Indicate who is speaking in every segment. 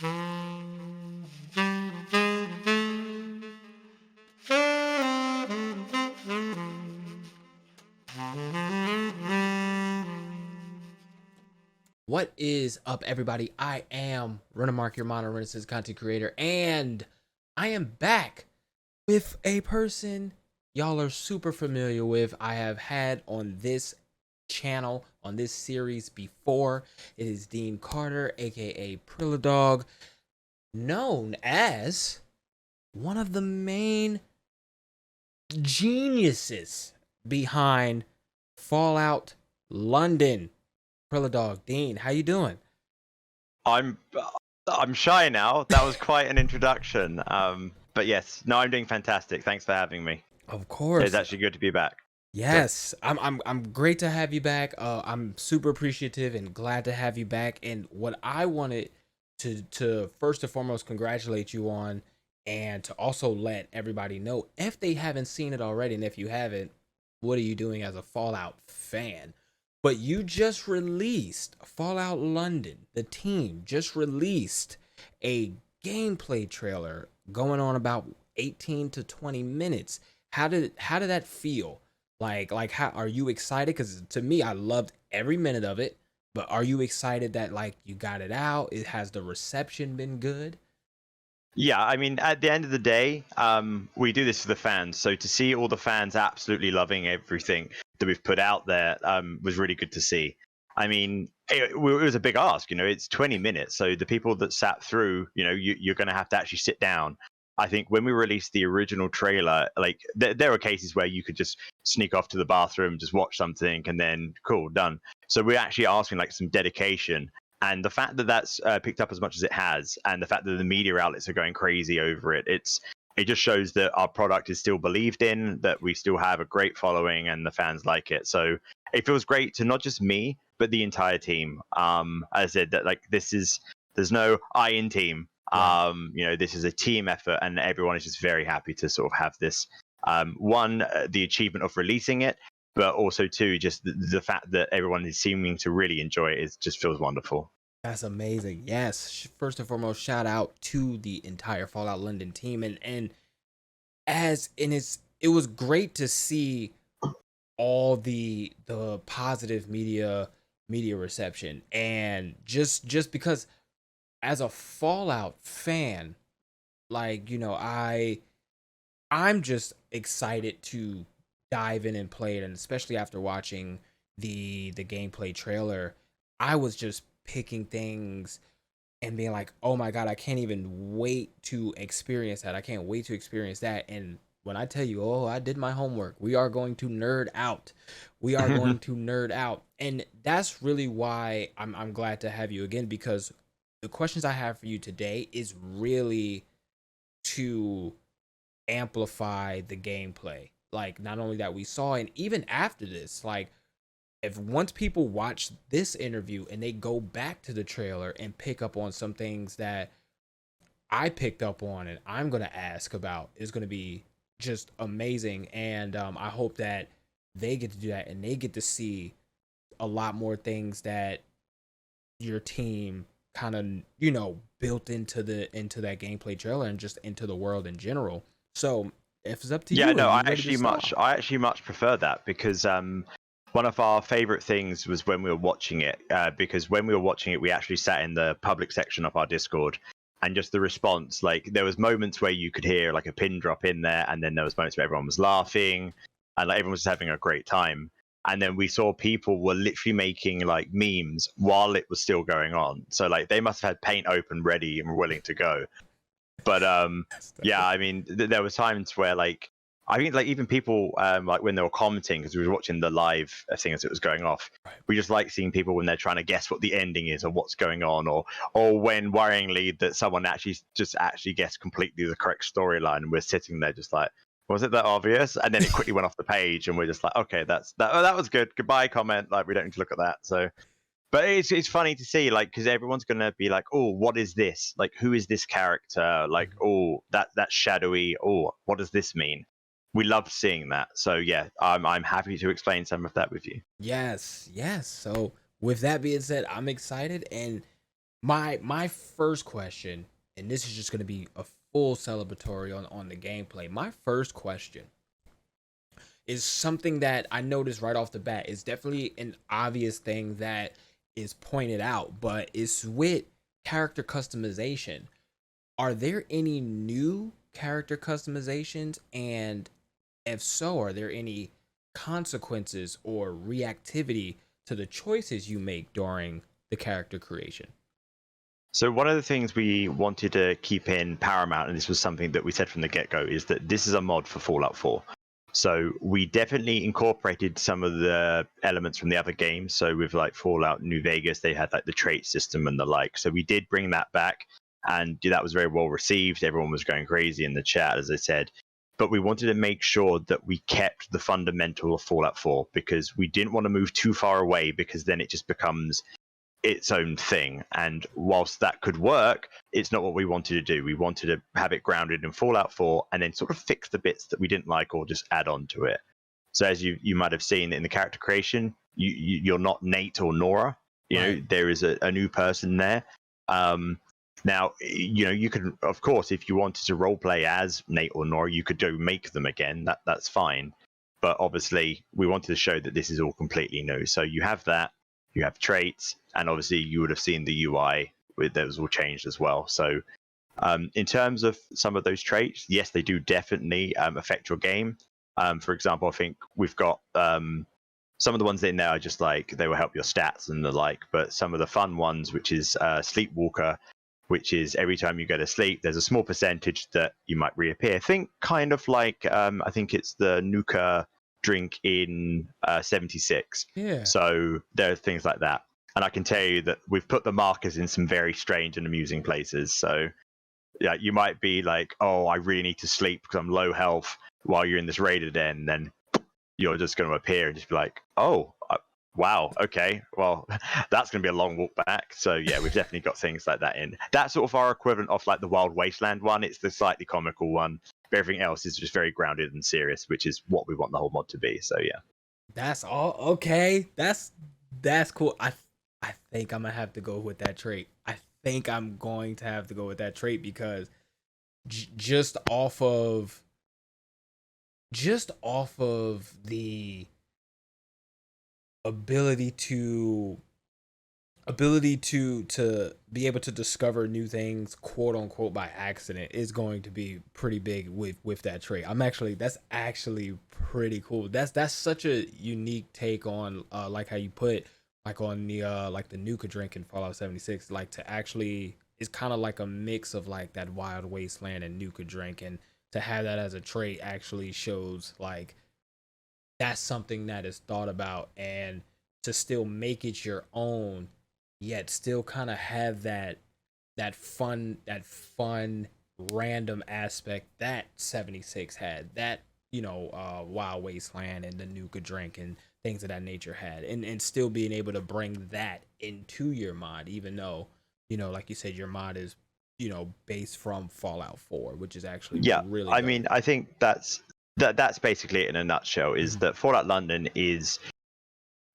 Speaker 1: What is up, everybody? I am RenaMarq, your modern Renaissance content creator, and I am back with a person y'all are super familiar with. I have had on this channel, on this series before. It is Dean Carter, aka Prilladog, known as one of the main geniuses behind Fallout London. Prilladog, Dean, how you doing?
Speaker 2: I'm I'm shy now. That was quite an introduction. But yes, no, I'm doing fantastic. Thanks for having me.
Speaker 1: Of
Speaker 2: It's
Speaker 1: course.
Speaker 2: actually good to be back.
Speaker 1: Yes, I'm great to have you back. I'm super appreciative and glad to have you back. And what I wanted to first and foremost congratulate you on, and to also let everybody know if they haven't seen it already, and if you haven't, what are you doing as a Fallout fan? But you just released Fallout London. The team just released a gameplay trailer going on about 18 to 20 minutes. How did that feel? Like how are you excited? Because to me, I loved every minute of it. But are you excited that like you got it out? It has the reception been good?
Speaker 2: Yeah, I mean, at the end of the day, we do this for the fans. So to see all the fans absolutely loving everything that we've put out there was really good to see. I mean, it was a big ask. It's 20 minutes. So the people that sat through, you're going to have to actually sit down. I think when we released the original trailer, like there were cases where you could just sneak off to the bathroom, just watch something, and then cool, done. So we're actually asking like some dedication, and the fact that that's picked up as much as it has, and the fact that the media outlets are going crazy over it, it just shows that our product is still believed in, that we still have a great following, and the fans like it. So it feels great to not just me, but the entire team. As I said, that like there's no I in team.
Speaker 1: Right.
Speaker 2: This is a team effort, and everyone is just very happy to sort of have this. One, the achievement of releasing it, but also two, just the fact that everyone is seeming to really enjoy it. It just feels wonderful.
Speaker 1: That's amazing. Yes. First and foremost, shout out to the entire Fallout London team, and as in it was great to see all the positive media reception, and just because as a Fallout fan, like I'm just excited to dive in and play it, and especially after watching the gameplay trailer, I was just picking things and being like, "Oh my god, I can't even wait to experience that. I can't wait to experience that." And when I tell you, "Oh, I did my homework. We are going to nerd out. We are going to nerd out." And that's really why I'm glad to have you again, because the questions I have for you today is really to amplify the gameplay. Like not only that we saw, and even after this, like if once people watch this interview and they go back to the trailer and pick up on some things that I picked up on and I'm gonna ask about, is gonna be just amazing. And I hope that they get to do that and they get to see a lot more things that your team kind of built into that gameplay trailer and just into the world in general. So if it's up to
Speaker 2: Yeah,
Speaker 1: you, are
Speaker 2: no,
Speaker 1: you ready to start?
Speaker 2: I actually much prefer that because one of our favorite things was when we were watching it. Because when we were watching it, we actually sat in the public section of our Discord, and just the response, like there was moments where you could hear like a pin drop in there, and then there was moments where everyone was laughing, and like everyone was having a great time. And then we saw people were literally making like memes while it was still going on. So like they must have had paint open, ready, and willing to go. But yeah, I mean, there was times where like I think like even people like when they were commenting, because we were watching the live thing as it was going off.
Speaker 1: Right.
Speaker 2: We just like seeing people when they're trying to guess what the ending is or what's going on, or when worryingly that someone actually guessed completely the correct storyline, and we're sitting there just like, was it that obvious? And then it quickly went off the page, and we're just like, okay, that's that. Oh, that was good. Goodbye, comment. Like we don't need to look at that. So but it's funny to see, like, because everyone's gonna be like, "Oh, what is this? Like, who is this character? Like,
Speaker 1: Mhm.
Speaker 2: oh, that's shadowy. Oh, what does this mean?" We love seeing that. So yeah, I'm happy to explain some of that with you.
Speaker 1: Yes, yes. So with that being said, I'm excited, and My first question, and this is just going to be a full celebratory on the gameplay. My first question is something that I noticed right off the bat. It's definitely an obvious thing that is pointed out, but it's with character customization. Are there any new character customizations? And if so, are there any consequences or reactivity to the choices you make during the character creation?
Speaker 2: So one of the things we wanted to keep in Paramount, and this was something that we said from the get-go, is that this is a mod for Fallout 4. So we definitely incorporated some of the elements from the other games. So with like Fallout New Vegas, they had like the trait system and the like. So we did bring that back, and that was very well received. Everyone was going crazy in the chat, as I said. But we wanted to make sure that we kept the fundamental of Fallout 4 because we didn't want to move too far away because then it just becomes its own thing. And whilst that could work, it's not what we wanted to do. We wanted to have it grounded in Fallout 4 and then sort of fix the bits that we didn't like or just add on to it. So as you might have seen in the character creation, you're not Nate or Nora. You know,
Speaker 1: Right.
Speaker 2: there is a new person there. Now, you know, you could, of course, if you wanted to role play as Nate or Nora, you could go make them again. That's fine. But obviously, we wanted to show that this is all completely new. So you have that, you have traits, and obviously you would have seen the UI with those all changed as well. So in terms of some of those traits, yes, they do definitely affect your game. For example, I think we've got some of the ones in there are just like they will help your stats and the like, but some of the fun ones, which is Sleepwalker, which is every time you go to sleep, there's a small percentage that you might reappear. Think kind of like I think it's the Nuka drink in 76.
Speaker 1: Yeah.
Speaker 2: So there are things like that. And I can tell you that we've put the markers in some very strange and amusing places. So yeah, you might be like, oh, I really need to sleep because I'm low health while you're in this raided den. And then you're just going to appear and just be like, oh, wow, okay, well, that's going to be a long walk back. So yeah, we've definitely got things like that in. That's sort of our equivalent of like the Wild Wasteland one. It's the slightly comical one. But everything else is just very grounded and serious, which is what we want the whole mod to be. So yeah.
Speaker 1: That's all. Okay. That's cool. I think I'm gonna have to go with that trait. I think I'm going to have to go with that trait because just off of the ability to to be able to discover new things, quote unquote, by accident is going to be pretty big with that trait. That's actually pretty cool. That's such a unique take on like how you put like on the like the Nuka drink in Fallout 76, like to actually it's kind of like a mix of like that Wild Wasteland and Nuka drink, and to have that as a trait actually shows like that's something that is thought about, and to still make it your own yet still kind of have that fun random aspect that 76 had, that Wild Wasteland and the Nuka drink and things of that nature had, and still being able to bring that into your mod, even though like you said, your mod is based from Fallout 4, which is actually
Speaker 2: Yeah,
Speaker 1: really
Speaker 2: I
Speaker 1: dope.
Speaker 2: mean, I think that's basically it in a nutshell. Is
Speaker 1: Mhm.
Speaker 2: that Fallout London is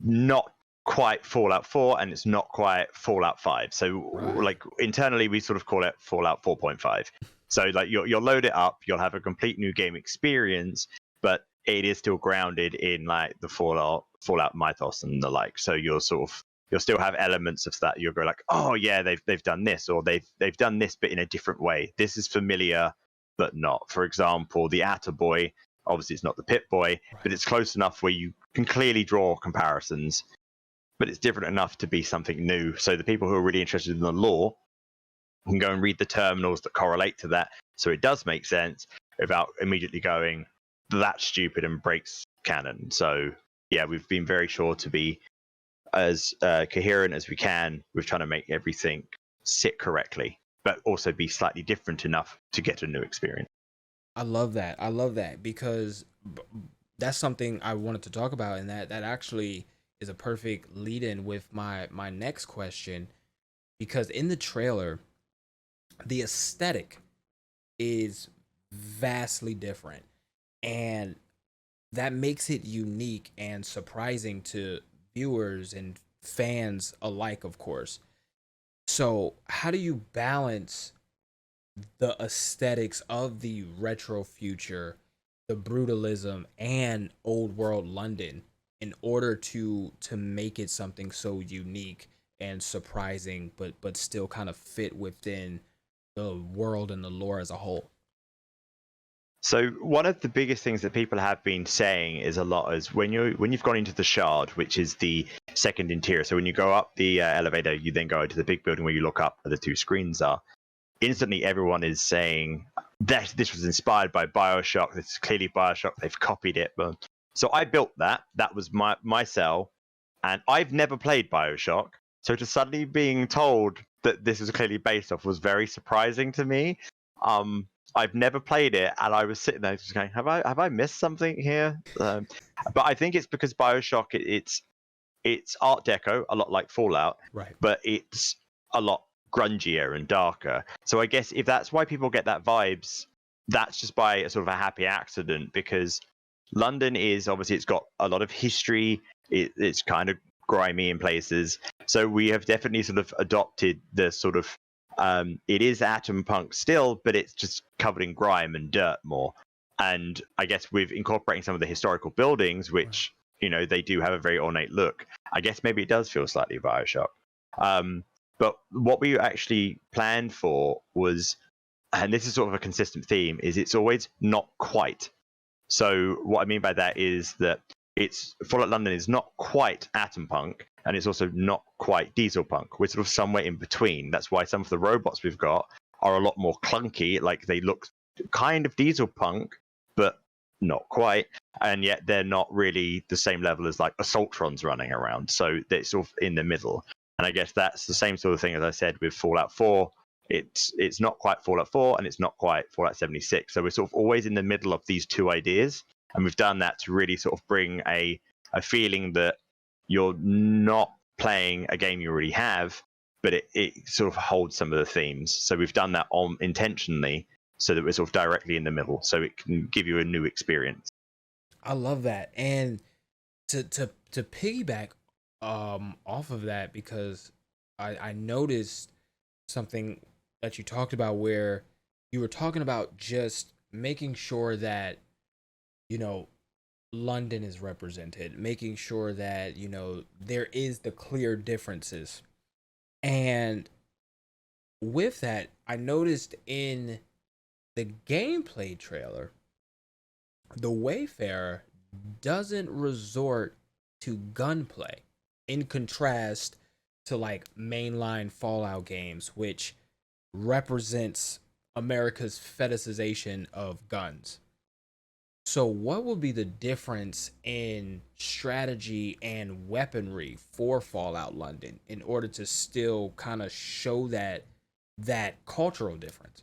Speaker 2: not quite Fallout 4 and it's not quite Fallout 5. So
Speaker 1: Right.
Speaker 2: like internally we sort of call it Fallout 4.5. So like you'll load it up, you'll have a complete new game experience, but it is still grounded in like the Fallout mythos and the like. So you'll still have elements of that. You'll go like, oh yeah, they've done this, or they've done this but in a different way. This is familiar but not. For example, the Attaboy, obviously it's not the Pit Boy, but
Speaker 1: Right.
Speaker 2: it's close enough where you can clearly draw comparisons, but it's different enough to be something new. So the people who are really interested in the lore can go and read the terminals that correlate to that. So it does make sense without immediately going, that's stupid and breaks canon. So yeah, we've been very sure to be as coherent as we can with trying to make everything sit correctly, but also be slightly different enough to get a new experience.
Speaker 1: I love that. I love that because that's something I wanted to talk about, and that actually is a perfect lead in with my next question, because in the trailer, the aesthetic is vastly different, and that makes it unique and surprising to viewers and fans alike, of course. So how do you balance the aesthetics of the retro future, the brutalism, and old world London in order to make it something so unique and surprising, but still kind of fit within the world and the lore as a whole?
Speaker 2: So one of the biggest things that people have been saying is a lot is when you've gone into the Shard, which is the second interior. So when you go up the elevator, you then go into the big building where you look up where the two screens are. Instantly, everyone is saying that this was inspired by Bioshock. This is clearly Bioshock. They've copied it. But so I built that. That was my cell, and I've never played Bioshock. So to suddenly being told that this was clearly based off was very surprising to me. I've never played it, and I was sitting there just going, "Have I missed something here?" But I think it's because Bioshock it's Art Deco, a lot like Fallout,
Speaker 1: Right.
Speaker 2: but it's a lot grungier and darker. So I guess if that's why people get that vibes, that's just by a sort of a happy accident, because London is obviously it's got a lot of history. It's kind of grimy in places. So we have definitely sort of adopted the sort of it is atom punk still, but it's just covered in grime and dirt more. And I guess with incorporating some of the historical buildings, which they do have a very ornate look. I guess maybe it does feel slightly Bioshock. But what we actually planned for was, and this is sort of a consistent theme, is it's always not quite. So what I mean by that is that it's Fallout London is not quite atom punk, and it's also not quite diesel punk. We're sort of somewhere in between. That's why some of the robots we've got are a lot more clunky, like they look kind of diesel punk, but not quite. And yet they're not really the same level as like Assaultrons running around. So they're sort of in the middle. And I guess that's the same sort of thing as I said with Fallout 4. It's not quite Fallout 4 and it's not quite Fallout 76. So we're sort of always in the middle of these two ideas. And we've done that to really sort of bring a feeling that you're not playing a game you already have, but it sort of holds some of the themes. So we've done that on intentionally so that we're sort of directly in the middle, so it can give you a new experience.
Speaker 1: I love that. And to piggyback off of that, because I noticed something that you talked about where you were talking about just making sure that you know London is represented, making sure that there is the clear differences. And with that, I noticed in the gameplay trailer, the Wayfarer doesn't resort to gunplay in contrast to like mainline Fallout games, which represents America's fetishization of guns. So, what will be the difference in strategy and weaponry for Fallout London in order to still kind of show that cultural difference?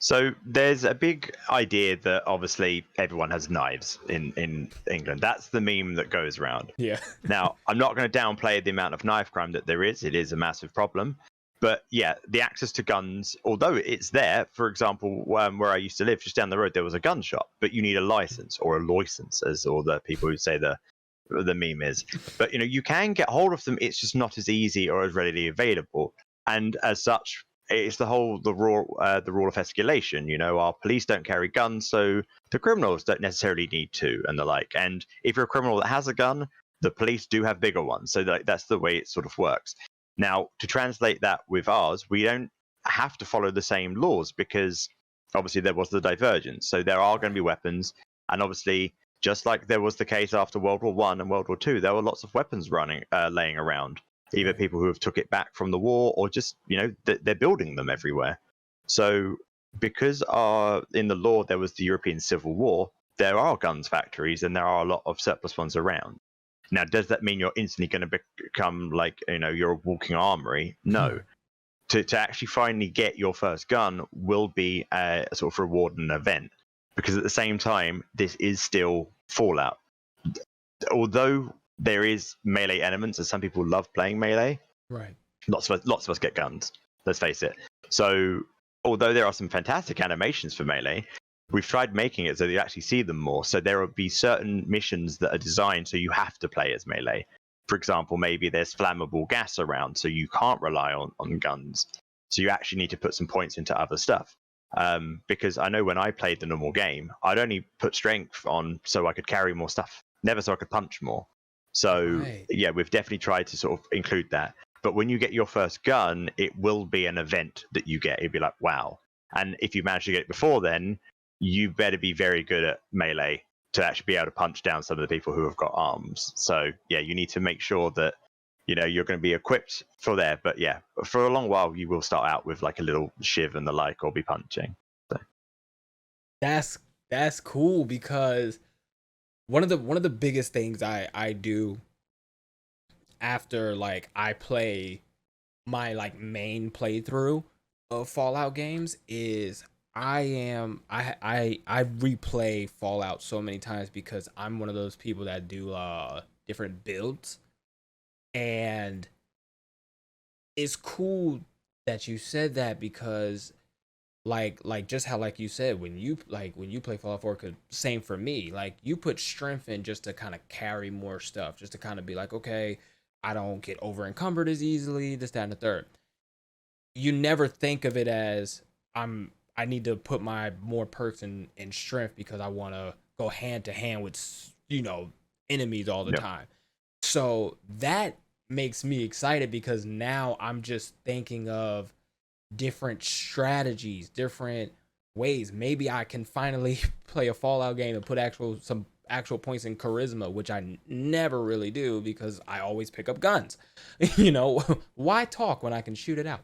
Speaker 2: So there's a big idea that obviously everyone has knives in England. That's the meme that goes around.
Speaker 1: Yeah.
Speaker 2: Now, I'm not going to downplay the amount of knife crime that there is. It is a massive problem. But yeah, the access to guns, although it's there, for example, where I used to live, just down the road, there was a gun shop, but you need a license or a license, as all the people who say the meme is. But you can get hold of them. It's just not as easy or as readily available. And as such, it's the rule of escalation. Our police don't carry guns, so the criminals don't necessarily need to, and the like. And if you're a criminal that has a gun, the police do have bigger ones. So that's the way it sort of works. Now, to translate that with ours, we don't have to follow the same laws because obviously there was the divergence. So there are going to be weapons, and obviously, just like there was the case after World War One and World War Two, there were lots of weapons laying around. Either people who have took it back from the war, or just they're building them everywhere. So because in the law there was the European Civil War, there are guns factories and there are a lot of surplus ones around. Now, does that mean you're instantly going to become like you're a walking armory? No. To actually finally get your first gun will be a sort of reward and event, because at the same time this is still Fallout. Although there is melee elements, and some people love playing melee.
Speaker 1: Right.
Speaker 2: Lots of us get guns. Let's face it. So, although there are some fantastic animations for melee, we've tried making it so that you actually see them more. So there will be certain missions that are designed so you have to play as melee. For example, maybe there's flammable gas around, so you can't rely on guns. So you actually need to put some points into other stuff. Because I know when I played the normal game, I'd only put strength on so I could carry more stuff, never so I could punch more. So
Speaker 1: Right.
Speaker 2: yeah, we've definitely tried to sort of include that. But when you get your first gun, it will be an event that you get. It'd be like, wow. And if you manage to get it before then, you better be very good at melee to actually be able to punch down some of the people who have got arms. So yeah, you need to make sure that you're going to be equipped for there. But yeah, for a long while you will start out with like a little shiv and the like, or be punching. So.
Speaker 1: That's cool because one of the biggest things I do after like I play my like main playthrough of Fallout games is I replay Fallout so many times because I'm one of those people that do different builds, and it's cool that you said that because like just how like you said when you play Fallout 4, could same for me, like you put strength in just to kind of carry more stuff, just to kind of be like, okay, I don't get over encumbered as easily, this, that, and the third. You never think of it as I need to put my more perks in strength because I want to go hand to hand with enemies all the
Speaker 2: Yep.
Speaker 1: time. So that makes me excited because now I'm just thinking of different strategies, different ways. Maybe I can finally play a Fallout game and put some actual points in charisma, which I never really do because I always pick up guns. Why talk when I can shoot it out?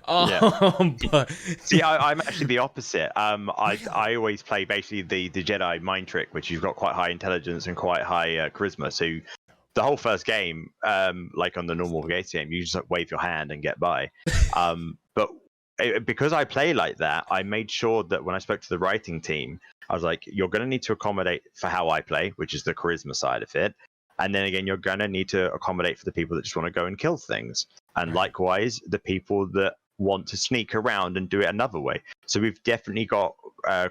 Speaker 2: Yeah.
Speaker 1: But
Speaker 2: See, I'm actually the opposite.
Speaker 1: really,
Speaker 2: I always play basically the Jedi mind trick, which you've got quite high intelligence and quite high charisma. So the whole first game, like on the normal game, you just like, wave your hand and get by. But because I play like that, I made sure that when I spoke to the writing team, I was like, you're going to need to accommodate for how I play, which is the charisma side of it. And then again, you're going to need to accommodate for the people that just want to go and kill things. And
Speaker 1: right.
Speaker 2: likewise, the people that want to sneak around and do it another way. So we've definitely got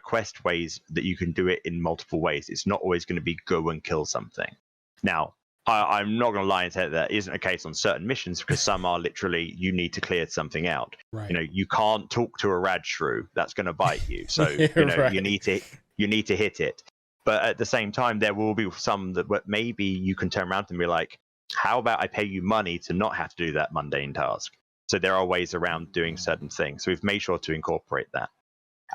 Speaker 2: quest ways that you can do it in multiple ways. It's not always going to be go and kill something. Now, I'm not going to lie and say that isn't a case on certain missions, because some are literally you need to clear something out.
Speaker 1: Right.
Speaker 2: You can't talk to a rad shrew, that's going to bite you. So
Speaker 1: Right.
Speaker 2: you need to hit it. But at the same time, there will be some that maybe you can turn around and be like, how about I pay you money to not have to do that mundane task? So there are ways around doing certain things. So we've made sure to incorporate that.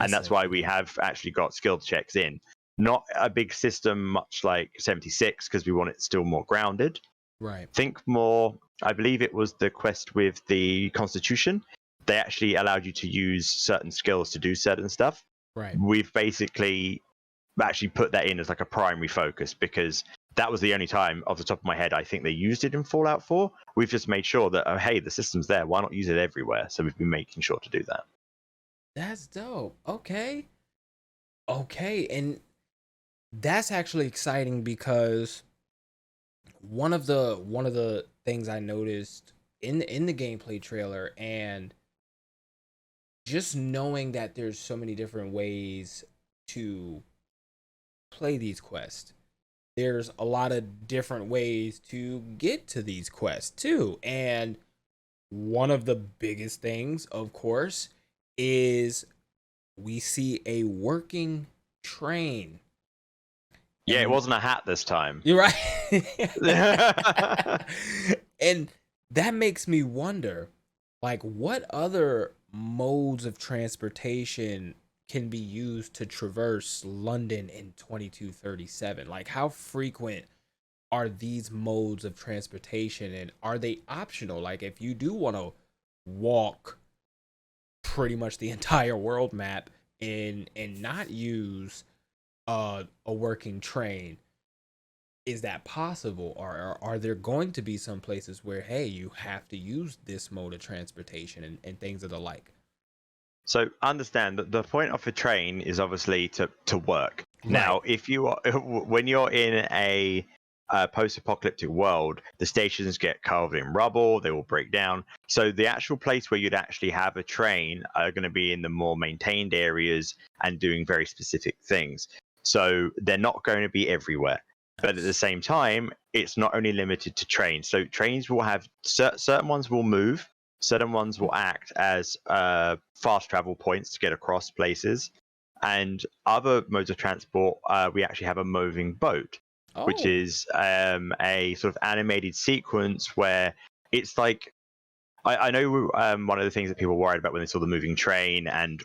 Speaker 2: And that's why we have actually got skill checks in. Not a big system, much like 76, because we want it still more grounded.
Speaker 1: Right.
Speaker 2: Think more, I believe it was the quest with the Constitution. They actually allowed you to use certain skills to do certain stuff.
Speaker 1: Right.
Speaker 2: We've basically actually put that in as like a primary focus, because that was the only time off the top of my head I think they used it in Fallout 4. We've just made sure that, oh, hey, the system's there, why not use it everywhere? So we've been making sure to do that.
Speaker 1: That's dope. Okay. Okay. And that's actually exciting because one of the things I noticed in the gameplay trailer, and just knowing that there's so many different ways to play these quests. There's a lot of different ways to get to these quests too. And one of the biggest things, of course, is we see a working train.
Speaker 2: Yeah, it
Speaker 1: And
Speaker 2: wasn't a hat this time.
Speaker 1: you're right. And that makes me wonder, like, what other modes of transportation can be used to traverse London in 2237? Like, how frequent are these modes of transportation, and are they optional? Like, if you do want to walk pretty much the entire world map and not use a working train, is that possible? Or are there going to be some places where, hey, you have to use this mode of transportation and things of the like?
Speaker 2: So understand that the point of a train is obviously to work.
Speaker 1: Right.
Speaker 2: Now, if you are when you're in a post-apocalyptic world, the stations get covered in rubble, they will break down. So the actual place where you'd actually have a train are going to be in the more maintained areas and doing very specific things. So they're not going to be everywhere. But at the same time, it's not only limited to trains. So trains will have certain ones will move, certain ones will act as fast travel points to get across places, and other modes of transport. We actually have a moving boat, which
Speaker 1: Oh.
Speaker 2: is a sort of animated sequence where it's like I know one of the things that people worried about when they saw the moving train and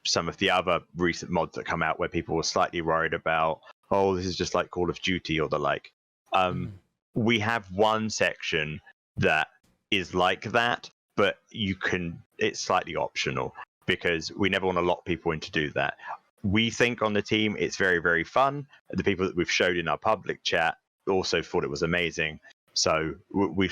Speaker 2: some of the other recent mods that come out where people were slightly worried about, oh, this is just like Call of Duty or the like.
Speaker 1: Mhm.
Speaker 2: We have one section that is like that, but it's slightly optional because we never want to lock people in to do that. We think on the team it's very, very fun. The people that we've showed in our public chat also thought it was amazing. So we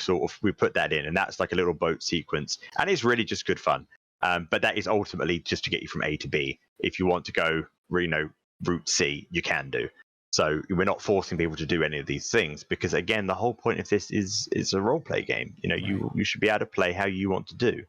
Speaker 2: put that in, and that's like a little boat sequence, and it's really just good fun. But that is ultimately just to get you from A to B. If you want to go, route C, you can do. So we're not forcing people to do any of these things because, again, the whole point of this is a role play game.
Speaker 1: Right.
Speaker 2: You should be able to play how you want to do.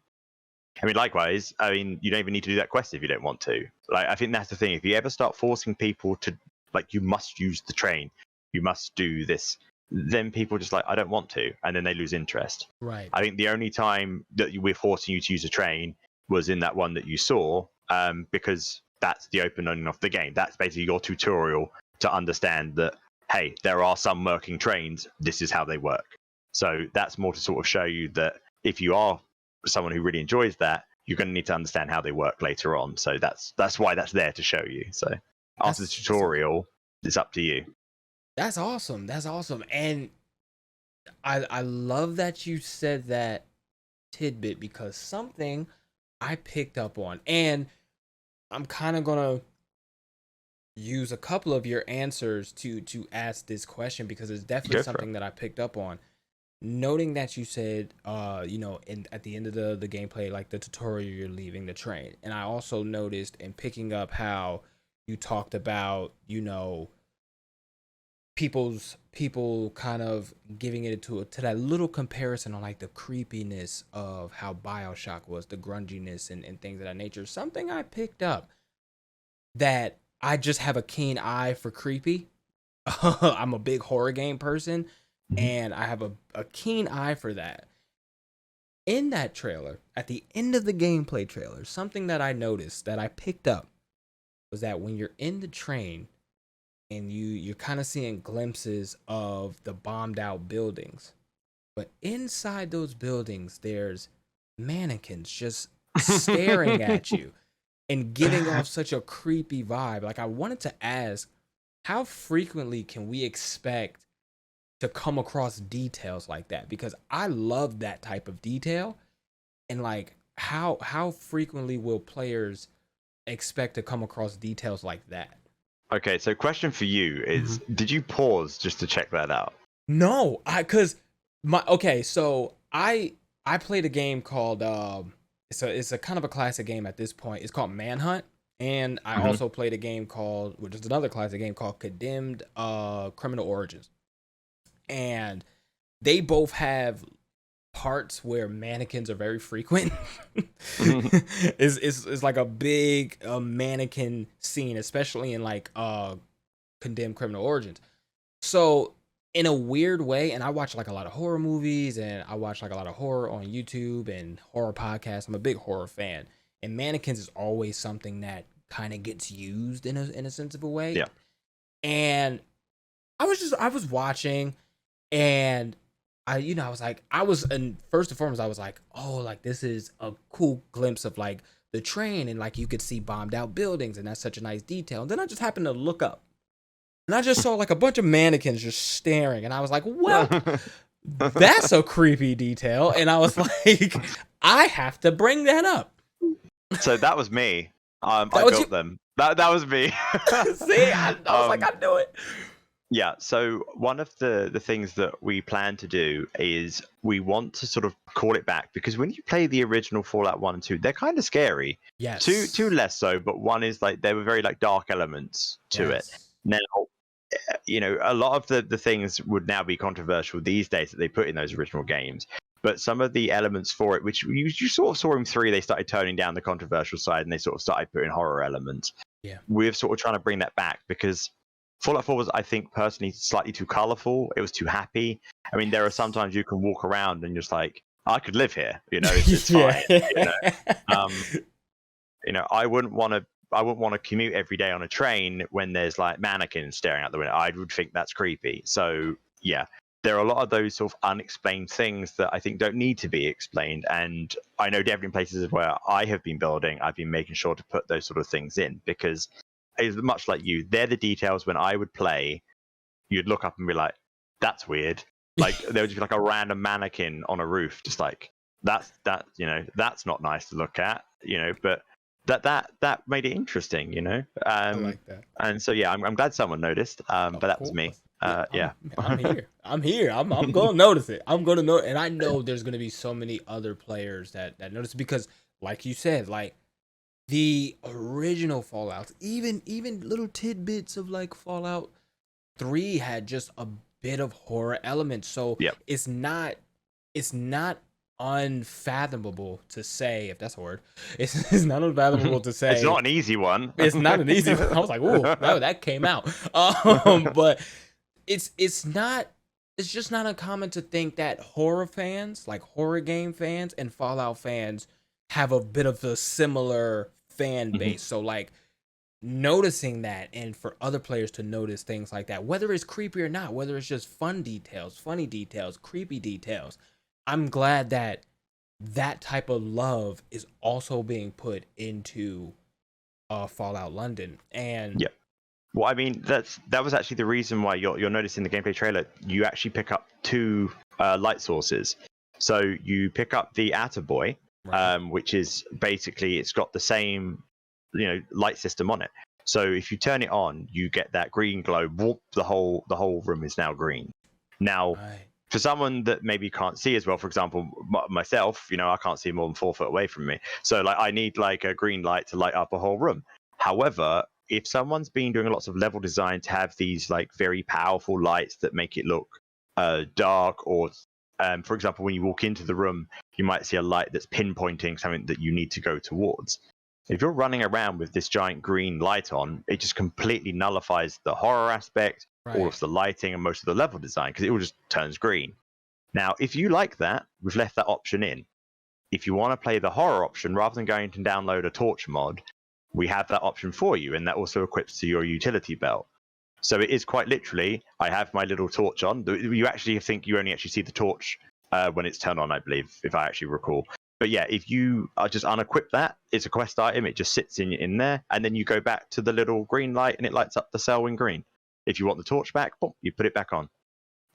Speaker 2: I mean, likewise, you don't even need to do that quest if you don't want to. Like, I think that's the thing. If you ever start forcing people to, like, you must use the train, you must do this, then people just like, I don't want to, and then they lose interest.
Speaker 1: Right.
Speaker 2: I think the only time that we're forcing you to use a train was in that one that you saw, because that's the opening of the game. That's basically your tutorial to understand that, hey, there are some working trains. This is how they work. So that's more to sort of show you that if you are someone who really enjoys that, you're going to need to understand how they work later on. So that's why that's there to show you. So after the tutorial, it's up to you.
Speaker 1: That's awesome. That's awesome. And I love that you said that tidbit because something I picked up on, and I'm kind of gonna use a couple of your answers to ask this question because it's definitely something that I picked up on. Noting that you said, at the end of the gameplay, like the tutorial, you're leaving the train, and I also noticed in picking up how you talked about, people kind of giving it to that little comparison on like the creepiness of how BioShock was, the grunginess and things of that nature. Something I picked up that I just have a keen eye for creepy. I'm a big horror game person, and I have a keen eye for that. In that trailer, at the end of the gameplay trailer, something that I noticed that I picked up was that when you're in the train and you're kind of seeing glimpses of the bombed out buildings, but inside those buildings there's mannequins just staring at you and giving off such a creepy vibe. Like, I wanted to ask, how frequently can we expect to come across details like that? Because I love that type of detail, and like, how frequently will players expect to come across details like that?
Speaker 2: Okay, so question for you is, did you pause just to check that out?
Speaker 1: No, so I played a game called it's a kind of a classic game at this point. It's called Manhunt, and I also played a game called, which is another classic game called Condemned Criminal Origins. And they both have parts where mannequins are very frequent. It's like a big mannequin scene, especially in like Condemned Criminal Origins. So in a weird way, and I watch like a lot of horror movies, and I watch like a lot of horror on YouTube and horror podcasts. I'm a big horror fan, and mannequins is always something that kind of gets used in a sense of a way.
Speaker 2: Yeah.
Speaker 1: And I was watching, and first and foremost, I was like, oh, like this is a cool glimpse of like the train, and like you could see bombed out buildings, and that's such a nice detail. And then I just happened to look up, and I just saw like a bunch of mannequins just staring, and I was like, well, that's a creepy detail. And I was like, I have to bring that up.
Speaker 2: So that was me. I built them. That was me.
Speaker 1: See, I was like, I knew it.
Speaker 2: Yeah, so one of the things that we plan to do is we want to sort of call it back, because when you play the original Fallout 1 and 2, they're kind of scary.
Speaker 1: Yes.
Speaker 2: Two less so, but one is like, there were very like dark elements to it. Now, a lot of the things would now be controversial these days that they put in those original games. But some of the elements for it, which you sort of saw in 3, they started toning down the controversial side, and they sort of started putting horror elements.
Speaker 1: Yeah.
Speaker 2: We're sort of trying to bring that back, because Fallout 4 was, I think, personally slightly too colorful. It was too happy. I mean, there are sometimes you can walk around and just like, I could live here. It's
Speaker 1: Yeah.
Speaker 2: fine. Um, I wouldn't want to commute every day on a train when there's like mannequins staring out the window. I would think that's creepy. So yeah, there are a lot of those sort of unexplained things that I think don't need to be explained. And I know definitely in places where I have been building, I've been making sure to put those sort of things in, because it's much like you. They're the details when I would play, you'd look up and be like, that's weird. Like there would just be like a random mannequin on a roof, just like that's not nice to look at, but that made it interesting.
Speaker 1: I like that.
Speaker 2: And so yeah, I'm glad someone noticed. But
Speaker 1: Of
Speaker 2: that was me.
Speaker 1: course. Yeah,
Speaker 2: Yeah.
Speaker 1: I'm here. I'm here. I'm gonna notice it. I'm gonna know, and I know there's gonna be so many other players that notice, because, like you said, like the original Fallouts, even little tidbits of like Fallout 3 had just a bit of horror elements. So
Speaker 2: Yep.
Speaker 1: it's not unfathomable to say, if that's a word. It's not unfathomable to say.
Speaker 2: It's not an easy one.
Speaker 1: It's not an easy one. I was like, ooh, that came out. But it's not. It's just not uncommon to think that horror fans, like horror game fans and Fallout fans, have a bit of a similar fan base. So like noticing that, and for other players to notice things like that, whether it's creepy or not, whether it's just fun details, funny details, creepy details, I'm glad that that type of love is also being put into Fallout London. And
Speaker 2: Yeah. Well, I mean, that was actually the reason why you're noticing the gameplay trailer. You actually pick up two light sources. So you pick up the Attaboy,
Speaker 1: right.
Speaker 2: which is basically, it's got the same light system on it. So if you turn it on, you get that green glow. Whoop, the whole room is now green. Now,
Speaker 1: Right.
Speaker 2: for someone that maybe can't see as well, for example, myself, I can't see more than 4 foot away from me. So like I need like a green light to light up a whole room. However, if someone's been doing lots of level design to have these like very powerful lights that make it look dark, or for example, when you walk into the room, you might see a light that's pinpointing something that you need to go towards. If you're running around with this giant green light on, it just completely nullifies the horror aspect, all
Speaker 1: Right.
Speaker 2: of the lighting, and most of the level design, because it all just turns green. Now, if you like that, we've left that option in. If you want to play the horror option, rather than going to download a torch mod, we have that option for you, and that also equips to your utility belt. So it is quite literally, I have my little torch on. You actually think you only actually see the torch when it's turned on, I believe, if I actually recall. But yeah, if you just unequip that, it's a quest item. It just sits in there, and then you go back to the little green light, and it lights up the cell in green. If you want the torch back, boom, you put it back on.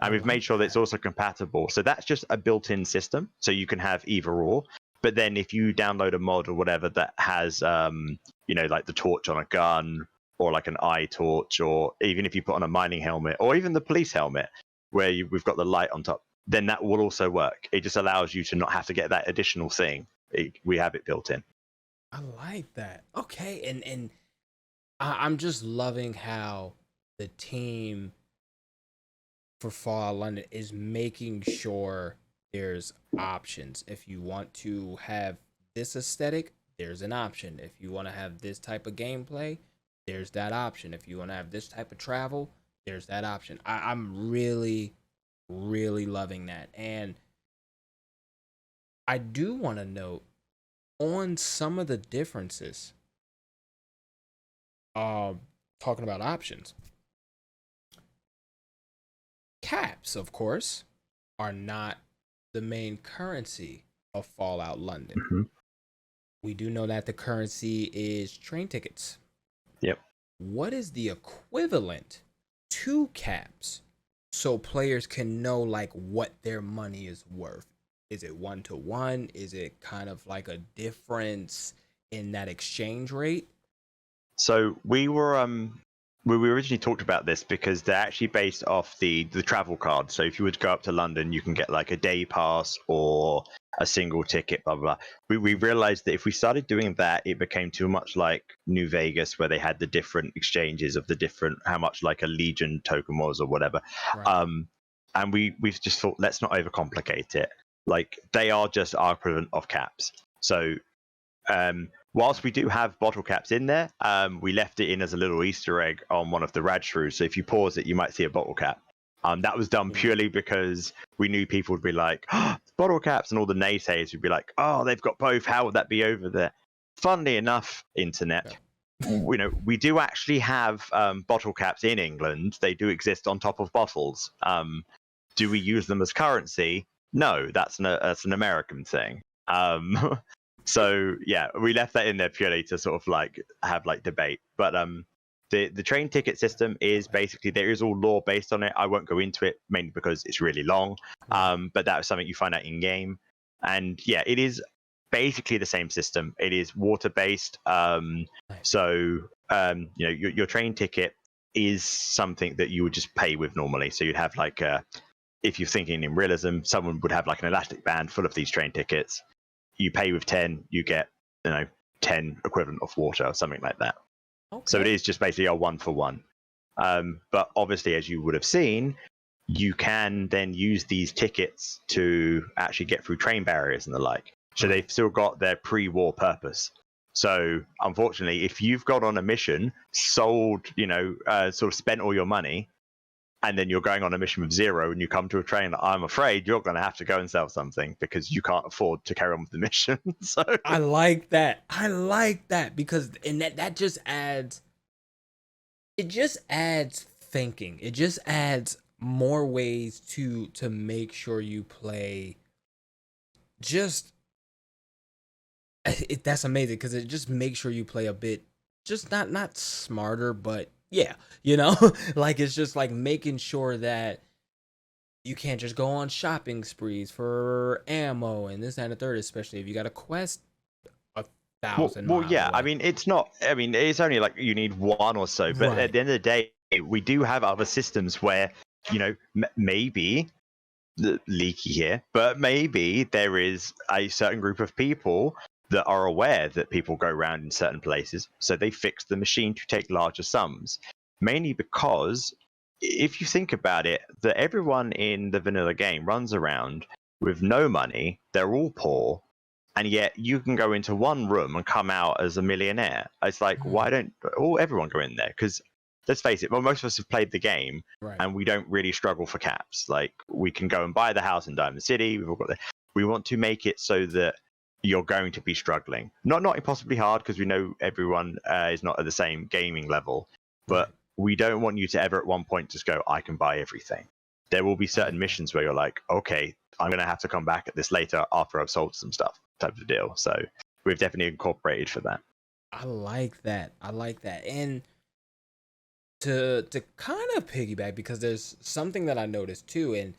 Speaker 2: And we've made sure that it's also compatible. So that's just a built-in system, so you can have either or. But then if you download a mod or whatever that has, like the torch on a gun, or like an eye torch, or even if you put on a mining helmet, or even the police helmet, where we've got the light on top, then that will also work. It just allows you to not have to get that additional thing. We have it built in.
Speaker 1: I like that. Okay, and I'm just loving how the team for Fallout London is making sure there's options. If you want to have this aesthetic, there's an option. If you want to have this type of gameplay, there's that option. If you want to have this type of travel, there's that option. I'm really, really loving that. And I do want to note on some of the differences, talking about options. Caps, of course, are not the main currency of Fallout London.
Speaker 2: Mm-hmm.
Speaker 1: We do know that the currency is train tickets.
Speaker 2: Yep.
Speaker 1: What is the equivalent to caps so players can know like what their money is worth? Is it 1-to-1? Is it kind of like a difference in that exchange rate?
Speaker 2: So we originally talked about this because they're actually based off the travel card. So if you were to go up to London, you can get like a day pass or a single ticket, blah blah. We realized that if we started doing that, it became too much like New Vegas, where they had the different exchanges of the different, how much like a Legion token was or whatever.
Speaker 1: Right.
Speaker 2: And we've just thought, let's not overcomplicate it. Like they are just our equivalent of caps. So whilst we do have bottle caps in there, we left it in as a little Easter egg on one of the rad shrews. So if you pause it, you might see a bottle cap. That was done purely because we knew people would be like, oh, bottle caps, and all the naysayers would be like, oh, they've got both. How would that be over there? Funnily enough, internet, we do actually have bottle caps in England. They do exist on top of bottles. Do we use them as currency? No, that's an American thing. So yeah, we left that in there purely to sort of like have like debate. But the train ticket system is basically, there is all lore based on it. I won't go into it mainly because it's really long. But that is something you find out in game. And yeah, it is basically the same system. It is water based. So your train ticket is something that you would just pay with normally. So you'd have like if you're thinking in realism, someone would have like an elastic band full of these train tickets. You pay with 10, you get 10 equivalent of water or something like that. Okay. So it is just basically a 1-for-1. But obviously, as you would have seen, you can then use these tickets to actually get through train barriers and the like. So they've still got their pre-war purpose. So unfortunately, if you've got on a mission, sold, sort of spent all your money, and then you're going on a mission with 0 and you come to a train, I'm afraid you're going to have to go and sell something because you can't afford to carry on with the mission. So
Speaker 1: I like that. Because that just adds, thinking. It just adds more ways to make sure you play. That's amazing because it just makes sure you play a bit, just not smarter, but yeah, like it's just like making sure that you can't just go on shopping sprees for ammo and this and the third, especially if you got a quest 1,000
Speaker 2: well
Speaker 1: miles
Speaker 2: yeah,
Speaker 1: away.
Speaker 2: I mean, it's not, it's only like you need one or so, but at the end of the day, we do have other systems where, maybe leaky here, but maybe there is a certain group of people that are aware that people go around in certain places, so they fix the machine to take larger sums. Mainly because if you think about it, that everyone in the vanilla game runs around with no money, they're all poor, and yet you can go into one room and come out as a millionaire. It's like, why don't everyone go in there? Because let's face it, well, most of us have played the game, and we don't really struggle for caps. Like, we can go and buy the house in Diamond City. We've all got we want to make it so that you're going to be struggling. Not impossibly hard, because we know everyone is not at the same gaming level, but we don't want you to ever at one point just go, I can buy everything. There will be certain missions where you're like, okay, I'm going to have to come back at this later after I've sold some stuff, type of deal. So we've definitely incorporated for that.
Speaker 1: I like that. And to kind of piggyback, because there's something that I noticed too, and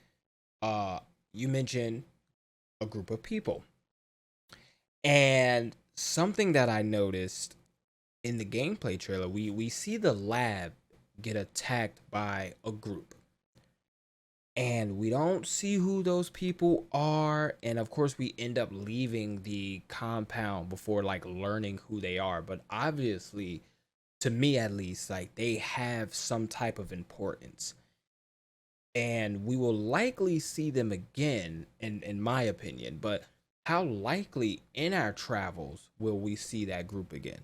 Speaker 1: you mentioned a group of people. And something that I noticed in the gameplay trailer, we see the lab get attacked by a group. And we don't see who those people are. And of course, we end up leaving the compound before like learning who they are. But obviously, to me at least, like they have some type of importance. And we will likely see them again, in my opinion. But how likely in our travels will we see that group again?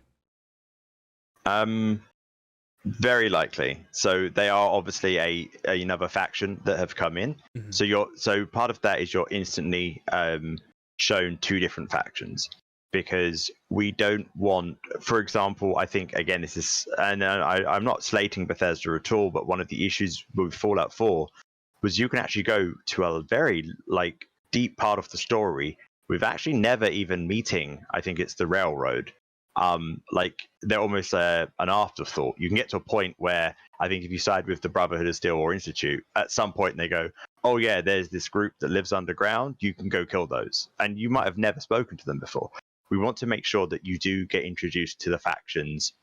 Speaker 2: Very likely. So they are obviously another faction that have come in. Mm-hmm. So part of that is you're instantly shown 2 different factions, because we don't want, for example, I think again this is, and I'm not slating Bethesda at all, but one of the issues with Fallout 4 was you can actually go to a very like deep part of the story with actually never even meeting, I think it's the railroad. Like they're almost an afterthought. You can get to a point where I think if you side with the Brotherhood of Steel or Institute, at some point they go, oh yeah, there's this group that lives underground, you can go kill those, and you might have never spoken to them before. We want to make sure that you do get introduced to the factions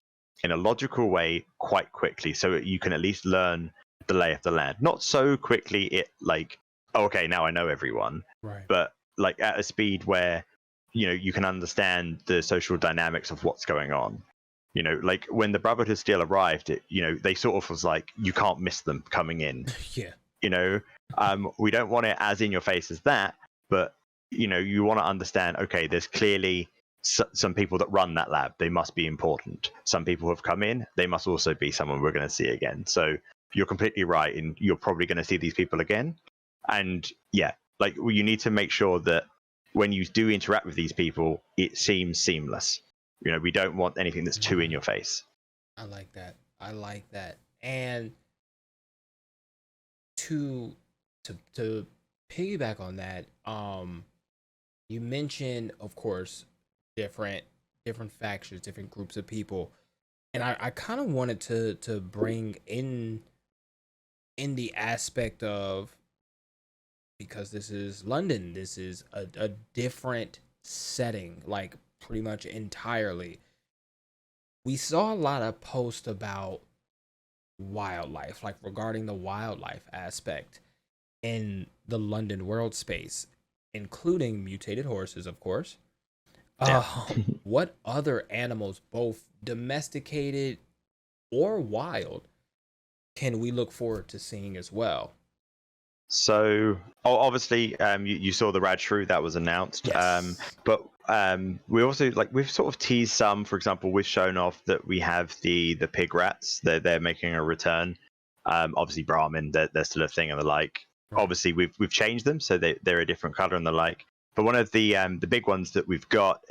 Speaker 2: in a logical way quite quickly, so that you can at least learn the lay of the land. Not so quickly it like, oh, okay, now I know everyone, but like at a speed where you can understand the social dynamics of what's going on. Like when the Brotherhood of Steel arrived, they sort of was like, you can't miss them coming in.
Speaker 1: Yeah.
Speaker 2: We don't want it as in your face as that, but you want to understand, okay, there's clearly some people that run that lab, they must be important. Some people who have come in, they must also be someone we're going to see again. So you're completely right, and you're probably going to see these people again. And yeah, like you need to make sure that when you do interact with these people, it seems seamless. You know, we don't want anything that's too in your face.
Speaker 1: I like that. I like that. And to to piggyback on that, you mentioned, of course, different factions, different groups of people, and I kind of wanted to bring in the aspect of, because this is London, this is a different setting, like pretty much entirely. We saw a lot of posts about wildlife, like regarding the wildlife aspect in the London world space, including mutated horses, of course.
Speaker 2: Yeah.
Speaker 1: What other animals, both domesticated or wild, can we look forward to seeing as well?
Speaker 2: So obviously, you saw the Rad Shrew that was announced.
Speaker 1: Yes.
Speaker 2: But we also, like, we've sort of teased some. For example, we've shown off that we have the pig rats. They're making a return. Obviously, Brahmin, they're still a thing and the like.
Speaker 1: Right.
Speaker 2: Obviously, we've changed them, so they're a different color and the like. But one of the big ones that we've got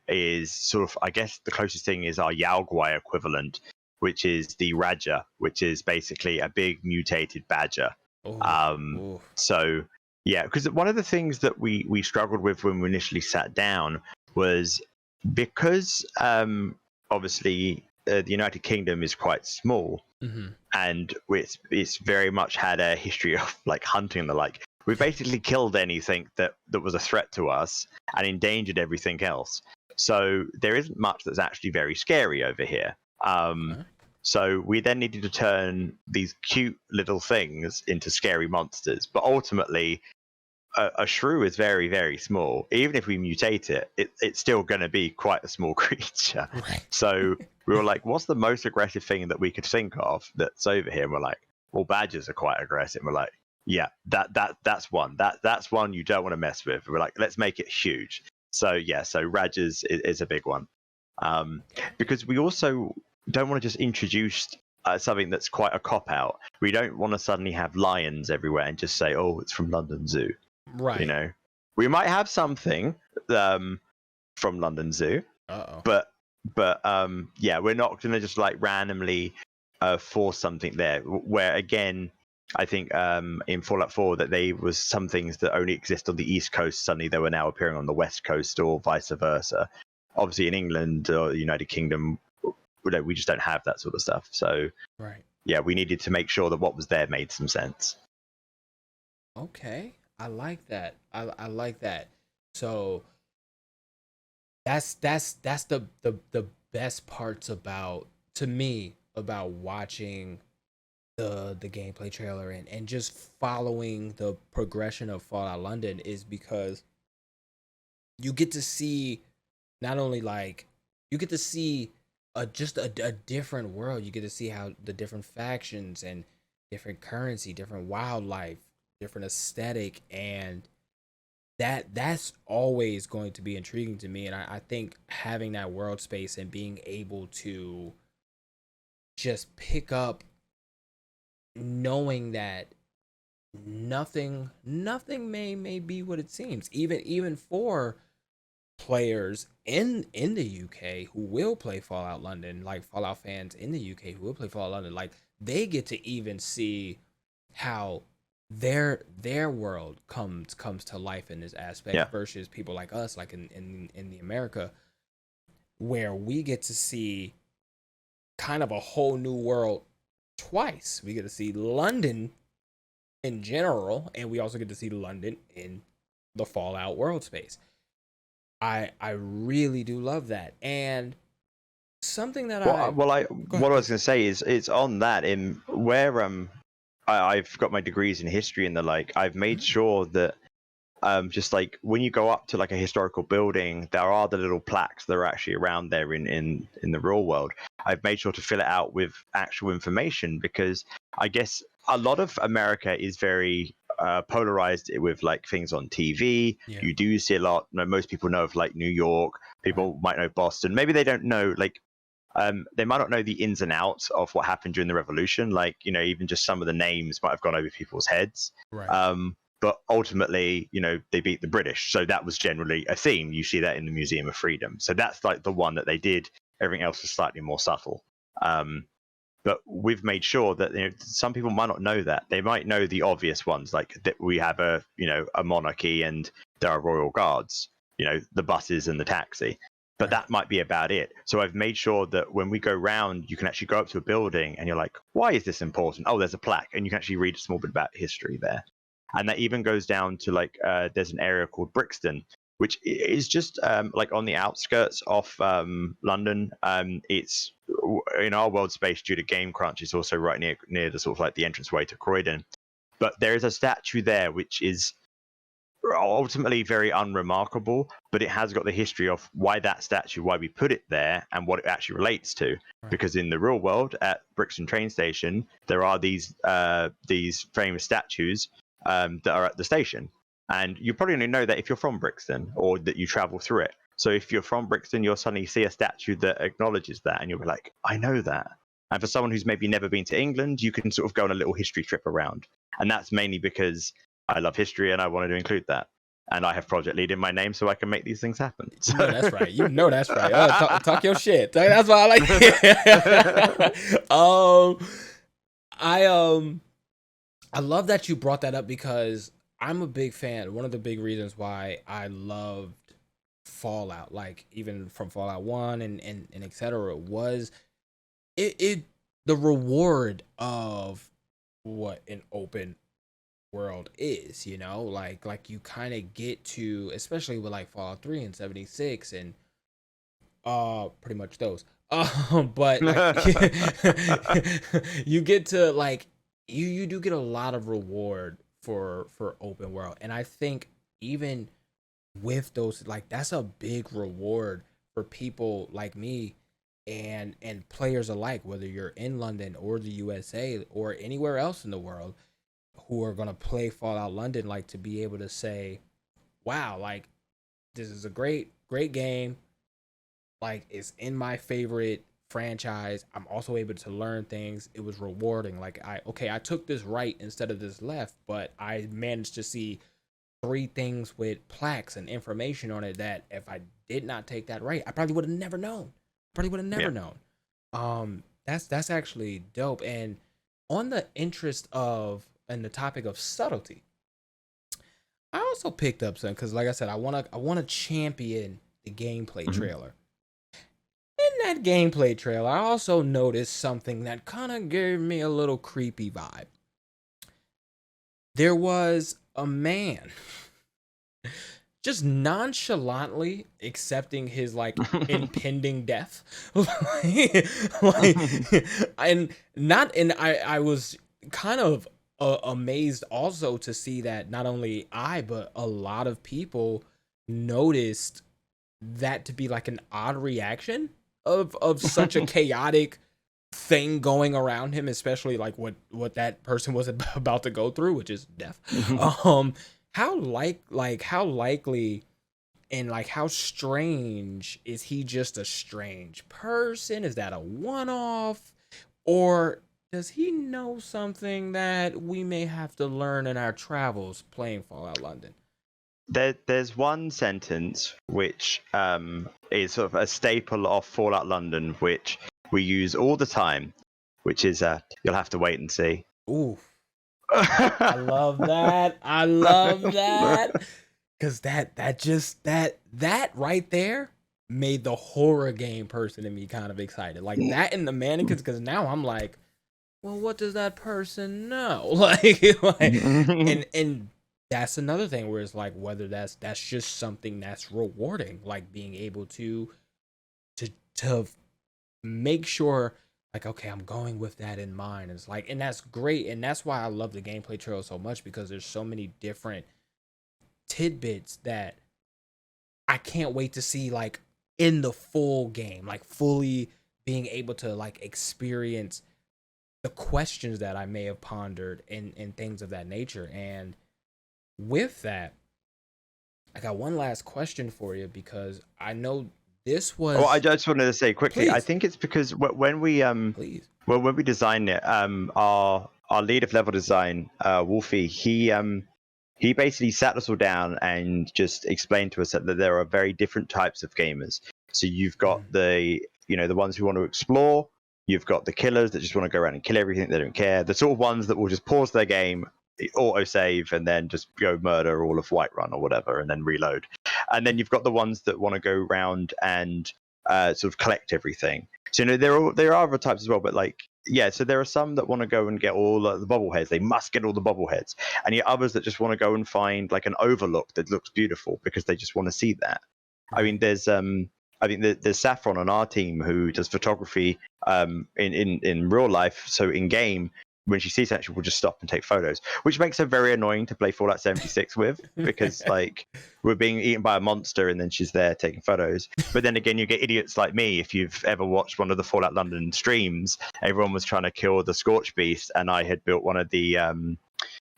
Speaker 2: is sort of, I guess, the closest thing is our Yaogwai equivalent, which is the Raja, which is basically a big mutated badger.
Speaker 1: Oh, oh,
Speaker 2: So yeah, because one of the things that we struggled with when we initially sat down was because obviously the United Kingdom is quite small,
Speaker 1: mm-hmm.
Speaker 2: and it's very much had a history of like hunting and the like. We basically killed anything that was a threat to us and endangered everything else. So there isn't much that's actually very scary over here.
Speaker 1: Okay.
Speaker 2: So we then needed to turn these cute little things into scary monsters. But ultimately, a shrew is very, very small. Even if we mutate it, it's still going to be quite a small creature.
Speaker 1: Right.
Speaker 2: So we were like, what's the most aggressive thing that we could think of that's over here? And we're like, well, badgers are quite aggressive. And we're like, yeah, that's one. That's one you don't want to mess with. We're like, let's make it huge. So yeah, so Rajas is a big one. Because we also don't want to just introduce something that's quite a cop out. We don't want to suddenly have lions everywhere and just say, "Oh, it's from London Zoo."
Speaker 1: Right.
Speaker 2: You know, we might have something from London Zoo,
Speaker 1: Uh-oh.
Speaker 2: but yeah, we're not going to just like randomly force something there. Where again, I think in Fallout 4 that they was some things that only exist on the East Coast. Suddenly, they were now appearing on the West Coast, or vice versa. Obviously, in England or the United Kingdom, we just don't have that sort of stuff. So
Speaker 1: Right.
Speaker 2: yeah, we needed to make sure that what was there made some sense.
Speaker 1: Okay. I like that. I like that. So that's the best parts about, to me, about watching the gameplay trailer and just following the progression of Fallout London, is because you get to see, not only like, you get to see a different world. You get to see how the different factions and different currency, different wildlife, different aesthetic, and that's always going to be intriguing to me. And I think having that world space and being able to just pick up, knowing that nothing may be what it seems, even for players in the UK who will play Fallout London, like Fallout fans in the UK who will play Fallout London, like they get to even see how their world comes to life in this aspect,
Speaker 2: Yeah.
Speaker 1: versus people like us, like in the America, where we get to see kind of a whole new world twice. We get to see London in general, and we also get to see London in the Fallout world space. I really do love that. And something that
Speaker 2: Well, what I was going to say is it's on that in where I've got my degrees in history and the like. I've made sure that just like when you go up to like a historical building, there are the little plaques that are actually around there in the real world. I've made sure to fill it out with actual information, because I guess a lot of America is very polarized it with like things on TV.
Speaker 1: Yeah.
Speaker 2: You do see a lot. Most people know of like New York. People might know Boston. Maybe they don't know like they might not know the ins and outs of what happened during the revolution. Like, even just some of the names might have gone over people's heads.
Speaker 1: Right.
Speaker 2: But ultimately, they beat the British. So that was generally a theme. You see that in the Museum of Freedom. So that's like the one that they did. Everything else was slightly more subtle. But we've made sure that some people might not know that. They might know the obvious ones, like that we have a monarchy and there are royal guards, the buses and the taxi. But that might be about it. So I've made sure that when we go round, you can actually go up to a building and you're like, why is this important? Oh, there's a plaque. And you can actually read a small bit about history there. And that even goes down to like, there's an area called Brixton, which is just like on the outskirts of London. It's in our world space due to Game Crunch. It's also right near the sort of like the entranceway to Croydon. But there is a statue there which is ultimately very unremarkable, but it has got the history of why that statue, why we put it there, and what it actually relates to. Right. Because in the real world, at Brixton train station, there are these famous statues that are at the station, and you probably only know that if you're from Brixton or that you travel through it. So if you're from Brixton, you'll suddenly see a statue that acknowledges that, and you'll be like, I know that. And for someone who's maybe never been to England, you can sort of go on a little history trip around. And that's mainly because I love history and I wanted to include that. And I have Project Lead in my name, so I can make these things happen. So.
Speaker 1: You know that's right. That's right. Talk your shit. That's why I like it. I love that you brought that up because I'm a big fan. One of the big reasons why I loved Fallout, like even from Fallout 1 and etc., was it the reward of what an open world is, like you kind of get to, especially with like Fallout 3 and 76 and pretty much those but like, you get to like you do get a lot of reward for open world, and I think even with those, like, that's a big reward for people like me and players alike, whether you're in London or the USA or anywhere else in the world who are going to play Fallout London, like, to be able to say, wow, like, this is a great game, like, it's in my favorite franchise. I'm also able to learn things. It was rewarding. Like, I took this right instead of this left, but I managed to see 3 things with plaques and information on it that if I did not take that right, I probably would have never known. That's actually dope. And on the interest of and the topic of subtlety, I also picked up some, because like I said, I want to champion the gameplay trailer. In that gameplay trailer, I also noticed something that kind of gave me a little creepy vibe. There was a man just nonchalantly accepting his like impending death. I was kind of amazed also to see that not only I, but a lot of people noticed that to be like an odd reaction of such a chaotic thing going around him, especially like what that person was about to go through, which is death. How likely and like how strange is he? Just a strange person? Is that a one-off, or does he know something that we may have to learn in our travels playing Fallout London?
Speaker 2: There's one sentence which is sort of a staple of Fallout London, which we use all the time, which is you'll have to wait and see.
Speaker 1: Ooh. I love that. Because that right there made the horror game person in me kind of excited. Like that and the mannequins, because now I'm like, well, what does that person know? And that's another thing where it's like, whether that's just something that's rewarding, like being able to make sure, like, okay, I'm going with that in mind. It's like, and that's great. And that's why I love the gameplay trail so much, because there's so many different tidbits that I can't wait to see, like, in the full game, like fully being able to like experience the questions that I may have pondered and things of that nature. And with that, I got one last question for you because I know this
Speaker 2: Oh, I
Speaker 1: was.
Speaker 2: just wanted to say quickly. I
Speaker 1: Please,
Speaker 2: think it's because when we
Speaker 1: please.
Speaker 2: well, when we designed it, our lead of level design, Wolfie, he basically sat us all down and just explained to us that there are very different types of gamers. So you've got
Speaker 1: Mm,
Speaker 2: the ones who want to explore. You've got the killers that just want to go around and kill everything. They don't care. The sort of ones that will just pause their game, auto save, and then just go murder all of Whiterun or whatever, and then reload. And then you've got the ones that want to go around and sort of collect everything. So there are other types as well, but like yeah, so there are some that want to go and get all the bobbleheads. They must get all the bobbleheads, and yet others that just want to go and find like an overlook that looks beautiful because they just want to see that. I mean,
Speaker 1: right.
Speaker 2: there's Saffron on our team who does photography in real life. So in game, when she sees that, she will just stop and take photos, which makes her very annoying to play Fallout 76 with because like we're being eaten by a monster and then she's there taking photos. But then again, you get idiots like me. If you've ever watched one of the Fallout London streams, everyone was trying to kill the Scorch Beast, and I had built one of the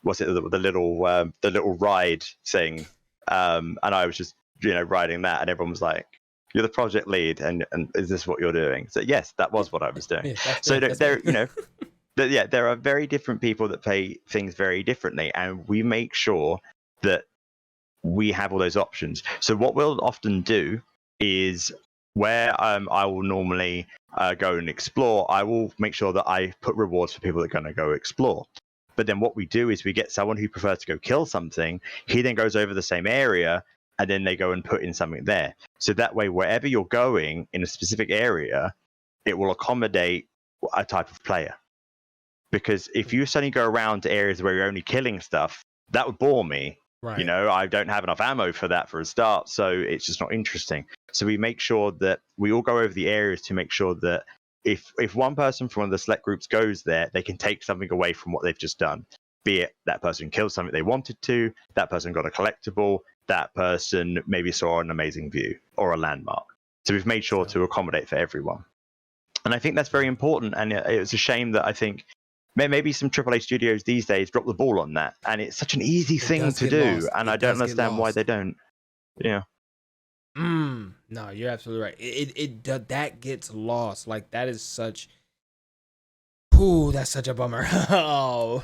Speaker 2: what's it the little ride thing, and I was just riding that, and everyone was like, "You're the project lead, and is this what you're doing?" So yes, that was what I was doing.
Speaker 1: Yeah, that's
Speaker 2: So
Speaker 1: me. That's me.
Speaker 2: there are very different people that play things very differently, and we make sure that we have all those options. So what we'll often do is where I will normally go and explore, I will make sure that I put rewards for people that are going to go explore. But then what we do is we get someone who prefers to go kill something. He then goes over the same area, and then they go and put in something there. So that way, wherever you're going in a specific area, it will accommodate a type of player. Because if you suddenly go around to areas where you're only killing stuff, that would bore me.
Speaker 1: Right.
Speaker 2: I don't have enough ammo for that for a start, so it's just not interesting. So we make sure that we all go over the areas to make sure that if one person from one of the select groups goes there, they can take something away from what they've just done. Be it that person killed something they wanted to, that person got a collectible, that person maybe saw an amazing view or a landmark. So we've made sure
Speaker 1: So,
Speaker 2: to accommodate for everyone. And I think that's very
Speaker 1: so
Speaker 2: important. And it's a shame that I think maybe some AAA studios these days drop the ball on that. And it's such an easy
Speaker 1: it
Speaker 2: thing
Speaker 1: does
Speaker 2: to
Speaker 1: get
Speaker 2: do.
Speaker 1: lost.
Speaker 2: And I
Speaker 1: It
Speaker 2: don't
Speaker 1: does get
Speaker 2: understand why
Speaker 1: lost.
Speaker 2: they don't. Yeah.
Speaker 1: No, you're absolutely right. That gets lost. Like that is such. Ooh, that's such a bummer. Oh,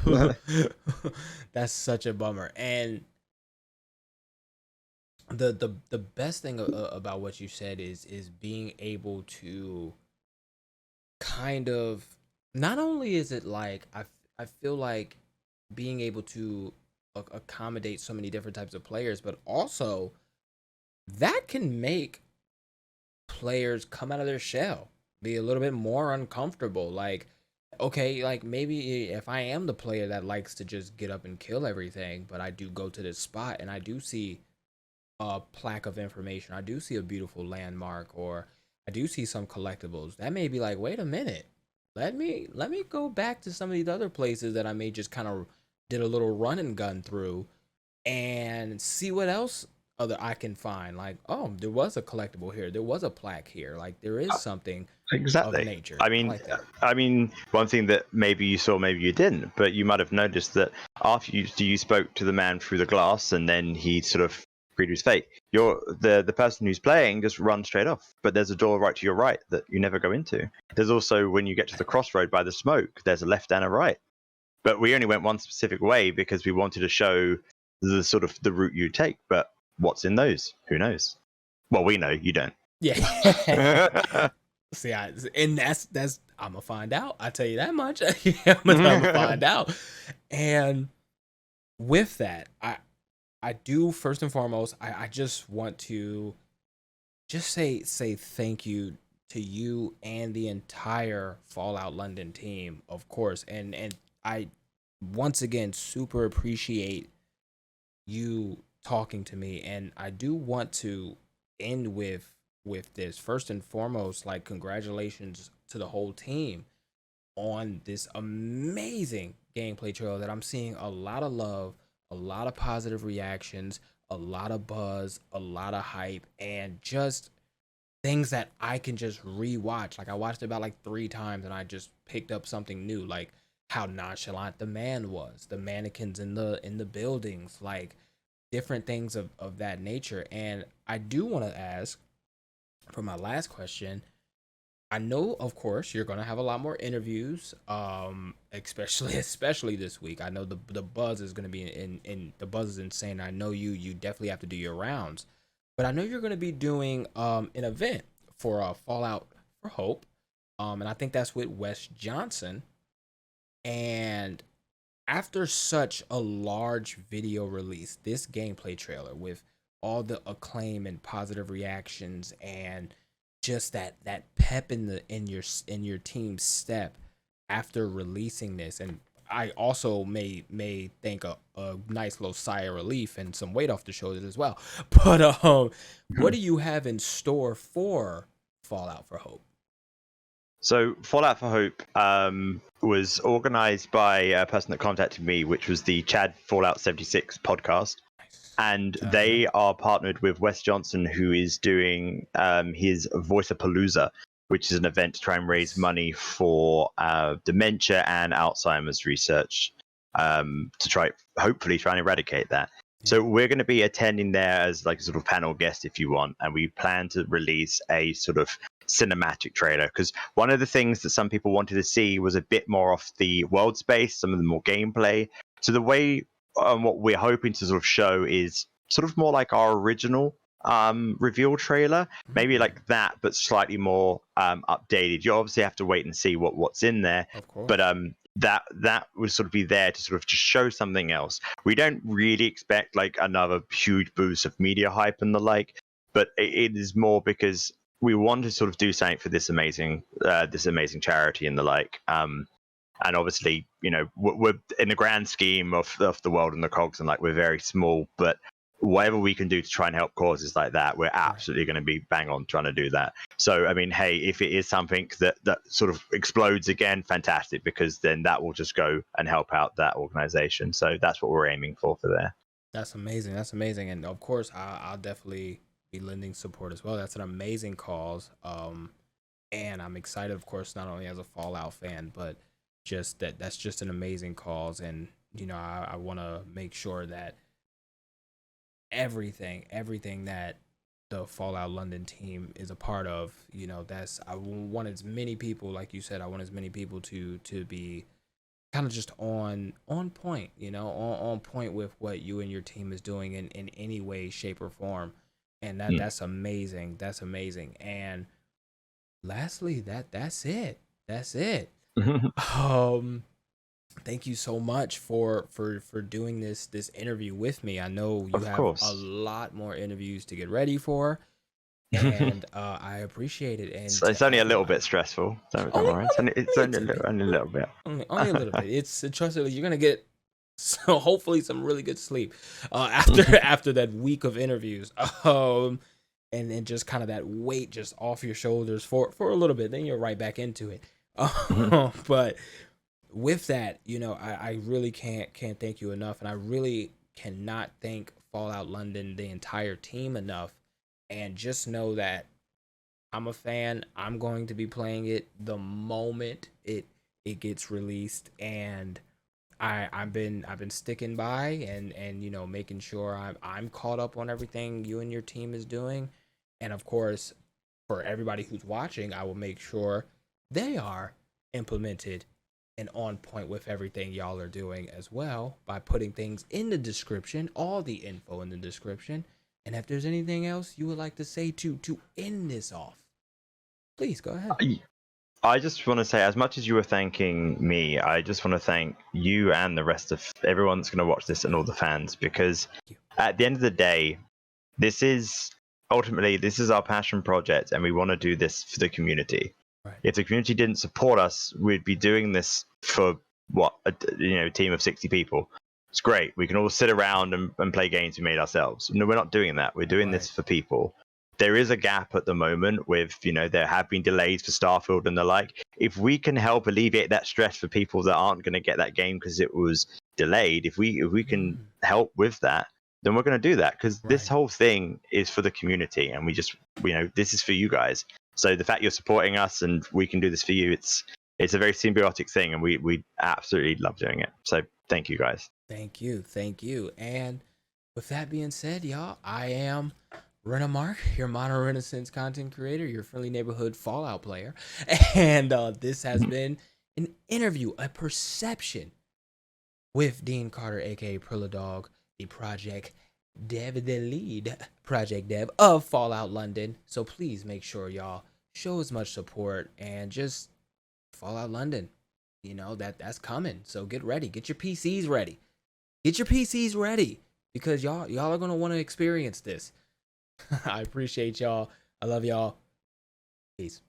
Speaker 1: that's such a bummer. And the best thing about what you said is being able to kind of, not only is it like I feel like being able to accommodate so many different types of players, but also that can make players come out of their shell, be a little bit more uncomfortable. Like, okay, like maybe if I am the player that likes to just get up and kill everything, but I do go to this spot and I do see a plaque of information, I do see a beautiful landmark, or I do see some collectibles, that may be like, wait a minute, let me go back to some of these other places that I may just kind of did a little run and gun through and see what else other I can find. Like, oh, there was a collectible here, there was a plaque here, like there is something of
Speaker 2: Exactly.
Speaker 1: nature.
Speaker 2: I
Speaker 1: I
Speaker 2: mean,
Speaker 1: like that.
Speaker 2: I mean, one thing that maybe you saw, maybe you didn't, but you might have noticed that after you spoke to the man through the glass, and then he sort of agreed to his fate. The person who's playing just runs straight off, but there's a door right to your right that you never go into. There's also when you get to the crossroad by the smoke, there's a left and a right, but we only went one specific way because we wanted to show the sort of the route you take. But what's in those? Who knows? Well, we know, you don't.
Speaker 1: Yeah. See, and that's I'm gonna find out. I tell you that much. I'm gonna find out. And with that, I do first and foremost, I just want to just say thank you to you and the entire Fallout London team, of course. And I once again super appreciate you talking to me, and I do want to end with this. First and foremost, like, congratulations to the whole team on this amazing gameplay trailer that I'm seeing a lot of love, a lot of positive reactions, a lot of buzz, a lot of hype, and just things that I can just rewatch. Like, I watched it about like 3 times and I just picked up something new. Like, how nonchalant the man was, the mannequins in the buildings, like different things of that nature. And I do want to ask for my last question. I know, of course, you're gonna have a lot more interviews, especially this week. I know the buzz is gonna be in the buzz is insane. I know you definitely have to do your rounds, but I know you're gonna be doing an event for Fallout for Hope, and I think that's with Wes Johnson. And after such a large video release, this gameplay trailer with all the acclaim and positive reactions and just that pep in your team's step after releasing this, and I also may think a nice little sigh of relief and some weight off the shoulders as well. But what do you have in store for Fallout for Hope?
Speaker 2: So Fallout for Hope was organized by a person that contacted me, which was the Chad Fallout 76 podcast.
Speaker 1: Nice.
Speaker 2: And they are partnered with Wes Johnson, who is doing his Voiceapalooza, which is an event to try and raise money for dementia and Alzheimer's research to hopefully try and eradicate that. So we're going to be attending there as like a sort of panel guest, if you want, and we plan to release a sort of cinematic trailer, because one of the things that some people wanted to see was a bit more off the world space, some of the more gameplay. So the way what we're hoping to sort of show is sort of more like our original reveal trailer, maybe like that, but slightly more updated. You obviously have to wait and see what's in there,
Speaker 1: Of course.
Speaker 2: but that would sort of be there to sort of just show something else. We don't really expect like another huge boost of media hype and the like, but it is more because we want to sort of do something for this amazing charity and the like. And obviously, you know, we're in the grand scheme of the world and the cogs, and like we're very small, but whatever we can do to try and help causes like that, we're absolutely going to be bang on trying to do that. So, I mean, hey, if it is something that sort of explodes again, fantastic, because then that will just go and help out that organization. So that's what we're aiming for there.
Speaker 1: That's amazing. That's amazing. And of course, I'll definitely be lending support as well. That's an amazing cause. And I'm excited, of course, not only as a Fallout fan, but just that's just an amazing cause. And, you know, I want to make sure that everything that the Fallout London team is a part of, you know, I want as many people, like you said, I want as many people to be kind of just on point, you know, on point with what you and your team is doing in any way, shape, or form. And that's amazing. That's amazing. And lastly, that's it. Thank you so much for doing this interview with me. I know you have a lot more interviews to get ready for, and I appreciate it. And
Speaker 2: it's only a little bit stressful. Don't worry. It's only a little bit.
Speaker 1: Only a little bit. It's trust me, you're gonna get hopefully some really good sleep after that week of interviews. And then just kind of that weight just off your shoulders for a little bit. Then you're right back into it. But with that, you know, I really can't thank you enough, and I really cannot thank Fallout London, the entire team, enough. And just know that I'm a fan. I'm going to be playing it the moment it gets released, and I've been sticking by and you know, making sure I'm caught up on everything you and your team is doing. And of course, for everybody who's watching, I will make sure they are implemented and on point with everything y'all are doing as well, by putting things in the description, all the info in the description. And if there's anything else you would like to say to end this off, please go ahead.
Speaker 2: I just want to say, as much as you were thanking me, I just want to thank you and the rest of everyone that's going to watch this and all the fans, because at the end of the day, this is our passion project, and we want to do this for the community. Right. If the community didn't support us, we'd be doing this for a team of 60 people. It's great. We can all sit around and play games we made ourselves. No, we're not doing that. We're doing this for people. There is a gap at the moment with, you know, there have been delays for Starfield and the like. If we can help alleviate that stress for people that aren't going to get that game because it was delayed, if we can help with that, then we're going to do that, because this whole thing is for the community, and we just, you know, this is for you guys. So the fact you're supporting us and we can do this for you, it's it's a very symbiotic thing, and we absolutely love doing it. So thank you guys.
Speaker 1: Thank you. And with that being said, y'all, I am RenaMarq, your modern Renaissance content creator, your friendly neighborhood Fallout player, and this has been an interview, a perception with Dean Carter, aka Prilladog, the the lead project dev of Fallout London. So please make sure y'all show as much support and just Fallout London. You know that's coming. So get ready. Get your PCs ready. Get your PCs ready because y'all are gonna want to experience this. I appreciate y'all. I love y'all. Peace.